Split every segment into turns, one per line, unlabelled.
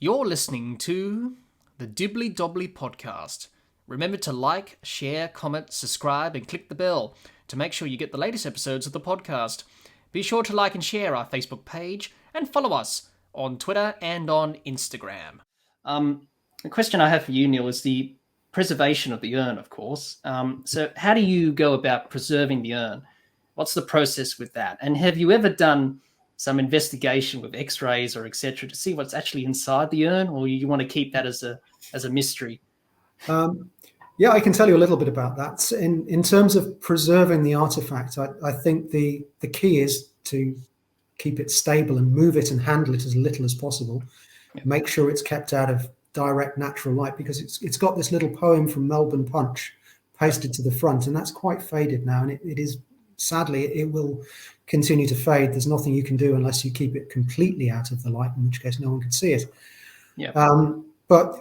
You're listening to the Dibbly-Dobbly podcast. Remember to like, share, comment, subscribe, and click the bell to make sure you get the latest episodes of the podcast. Be sure to like and share our Facebook page and follow us on Twitter and on Instagram. The question I have for you, Neil, is the preservation of the urn, of course. So how do you go about preserving the urn? What's the process with that? And have you ever done some investigation with x-rays or etc. to see what's actually inside the urn, or you want to keep that as a mystery?
Yeah, I can tell you a little bit about that. In terms of preserving the artifact, I think the key is to keep it stable and move it and handle it as little as possible. Yeah. Make sure it's kept out of direct natural light, because it's got this little poem from Melbourne Punch pasted to the front, and that's quite faded now, and it is, sadly, it will continue to fade. There's nothing you can do unless you keep it completely out of the light, in which case no one can see it. Yeah. But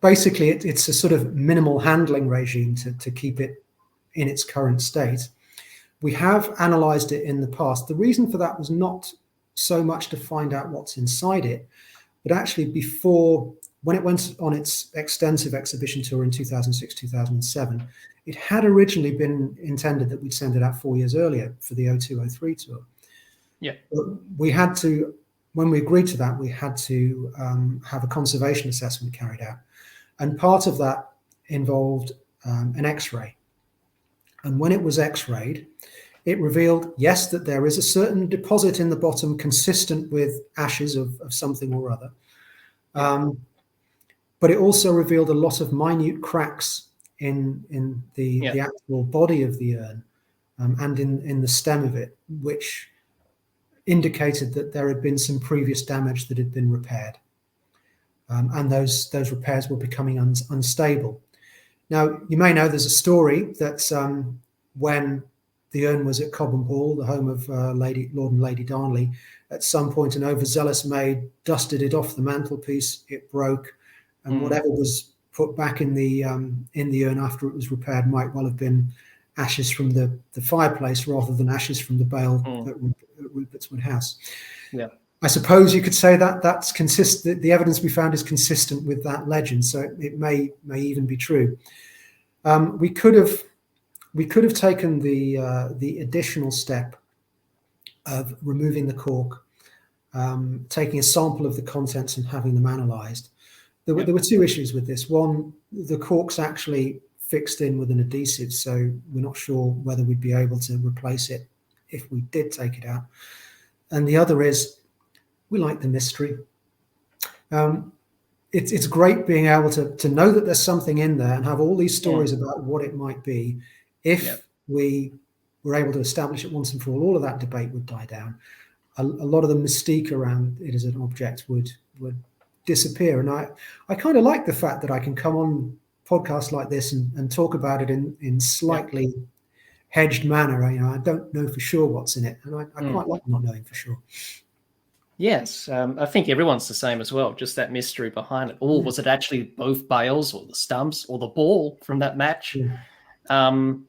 basically, it's a sort of minimal handling regime to keep it in its current state. We have analysed it in the past. The reason for that was not so much to find out what's inside it, but actually before, when it went on its extensive exhibition tour in 2006, 2007, it had originally been intended that we'd send it out 4 years earlier for the 0203 tour. Yeah. But we had to, when we agreed to that, we had to have a conservation assessment carried out. And part of that involved an X-ray. And when it was X-rayed, it revealed, yes, that there is a certain deposit in the bottom consistent with ashes of something or other. But it also revealed a lot of minute cracks in the actual body of the urn and in the stem of it, which indicated that there had been some previous damage that had been repaired. And those repairs were becoming unstable. Now, you may know there's a story that when the urn was at Cobham Hall, the home of Lord and Lady Darnley, at some point an overzealous maid dusted it off the mantelpiece, it broke, and whatever was put back in the urn after it was repaired might well have been ashes from the fireplace rather than ashes from the bale at Rupert's Wood House. Yeah, I suppose you could say that that's consistent. The evidence we found is consistent with that legend, so it may even be true. We could have taken the additional step of removing the cork, taking a sample of the contents and having them analysed. There were two issues with this. One, the cork's actually fixed in with an adhesive, so we're not sure whether we'd be able to replace it if we did take it out. And the other is, we like the mystery. It's great being able to know that there's something in there and have all these stories about what it might be. If we were able to establish it once and for all of that debate would die down. A lot of the mystique around it as an object would disappear. And I kind of like the fact that I can come on podcasts like this and talk about it in slightly hedged manner. I don't know for sure what's in it, and I quite like not knowing for sure.
Yes, I think everyone's the same as well, just that mystery behind it. Or was it actually both bales or the stumps or the ball from that match? Quite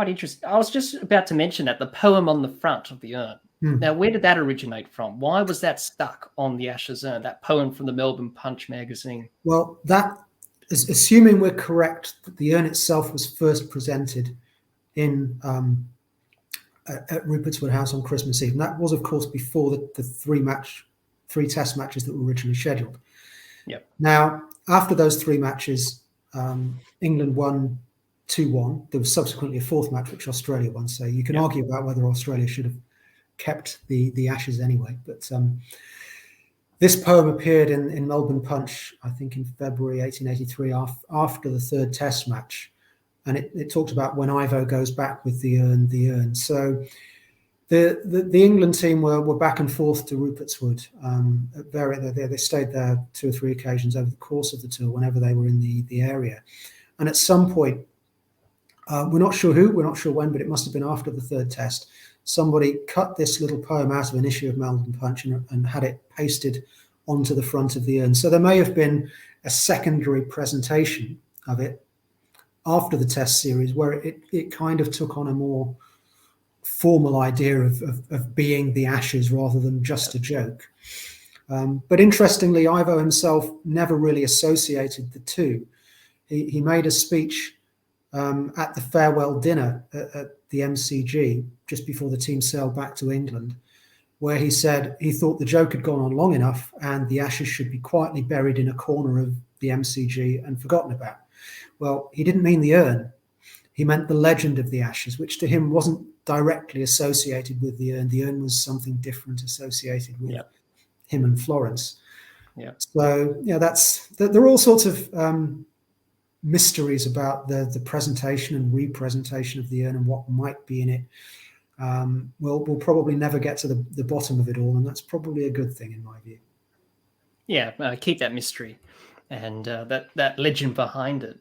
interesting. I was just about to mention that, the poem on the front of the urn. Now, where did that originate from? Why was that stuck on the Ashes Urn, that poem from the Melbourne Punch magazine?
Well, that is, assuming we're correct, that the urn itself was first presented in at Rupert's Wood House on Christmas Eve. And that was, of course, before the three test matches that were originally scheduled. Yep. Now, after those three matches, England won 2-1. There was subsequently a fourth match, which Australia won. So you can argue about whether Australia should have kept the Ashes anyway. But this poem appeared in Melbourne Punch, I think in February 1883, after the third test match. And it talked about when Ivo goes back with the urn. So the England team were back and forth to Rupert's Wood. They stayed there 2 or 3 occasions over the course of the tour whenever they were in the area. And at some point, we're not sure who, we're not sure when, but it must have been after the third test, somebody cut this little poem out of an issue of Melbourne Punch and had it pasted onto the front of the urn. So there may have been a secondary presentation of it after the test series where it kind of took on a more formal idea of being the Ashes rather than just a joke. But interestingly, Ivo himself never really associated the two. He made a speech at the farewell dinner at the MCG just before the team sailed back to England, where he said he thought the joke had gone on long enough and the ashes should be quietly buried in a corner of the MCG and forgotten about. Well, he didn't mean the urn. He meant the legend of the ashes, which to him wasn't directly associated with the urn. The urn was something different associated with him and Florence.
Yeah. So,
there are all sorts of mysteries about the presentation and representation of the urn and what might be in it. We'll probably never get to the bottom of it all, and that's probably a good thing in my view.
Yeah, keep that mystery and that legend behind it.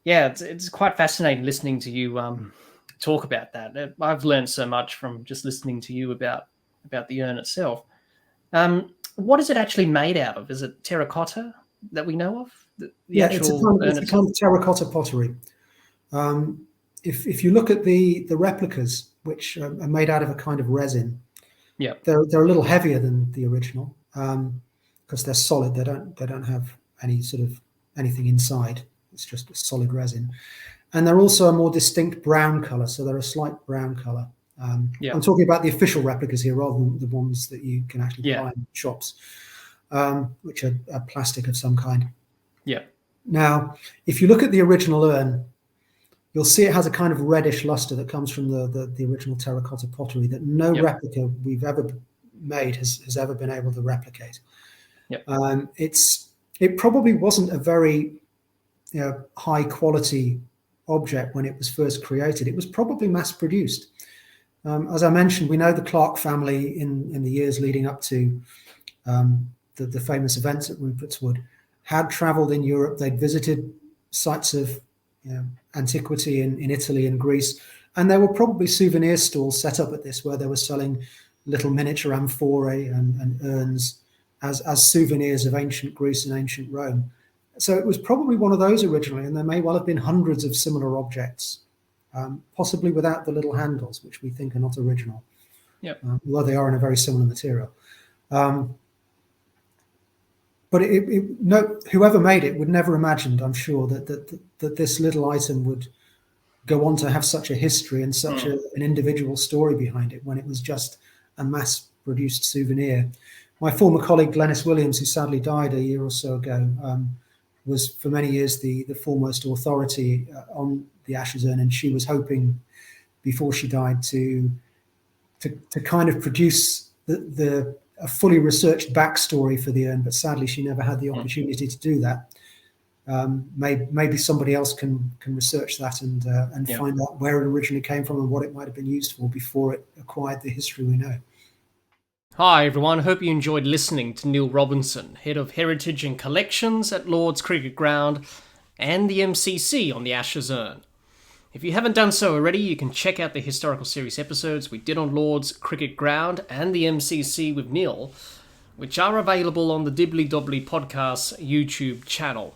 It's quite fascinating listening to you talk about that. I've learned so much from just listening to you about the urn itself. What is it actually made out of? Is it terracotta that we know of?
It's a kind of terracotta pottery. If you look at the replicas, which are made out of a kind of resin, they're a little heavier than the original because they're solid. They don't have any sort of anything inside. It's just a solid resin, and they're also a more distinct brown color. So they're a slight brown color. I'm talking about the official replicas here, rather than the ones that you can actually buy in shops, which are plastic of some kind.
Yeah.
Now, if you look at the original urn, you'll see it has a kind of reddish luster that comes from the original terracotta pottery that no replica we've ever made has ever been able to replicate. It probably wasn't a very high quality object when it was first created. It was probably mass produced. As I mentioned, we know the Clark family in the years leading up to the famous events at Rupert's Wood had travelled in Europe. They'd visited sites of antiquity in Italy and Greece, and there were probably souvenir stalls set up at this where they were selling little miniature amphorae and urns as souvenirs of ancient Greece and ancient Rome. So it was probably one of those originally, and there may well have been hundreds of similar objects, possibly without the little handles, which we think are not original, although they are in a very similar material. But whoever made it would never imagined, I'm sure, that this little item would go on to have such a history and such an individual story behind it when it was just a mass-produced souvenir. My former colleague, Glenys Williams, who sadly died a year or so ago, was for many years the foremost authority on the Ashes Urn, and she was hoping before she died to kind of produce a fully researched backstory for the urn, but sadly she never had the opportunity to do that. Maybe somebody else can research that and find out where it originally came from and what it might have been used for before it acquired the history we know.
Hi everyone, hope you enjoyed listening to Neil Robinson, Head of Heritage and Collections at Lord's Cricket Ground and the MCC on the Ashes Urn. If you haven't done so already, you can check out the historical series episodes we did on Lord's Cricket Ground and the MCC with Neil, which are available on the Dibbly-Dobbly podcast's YouTube channel.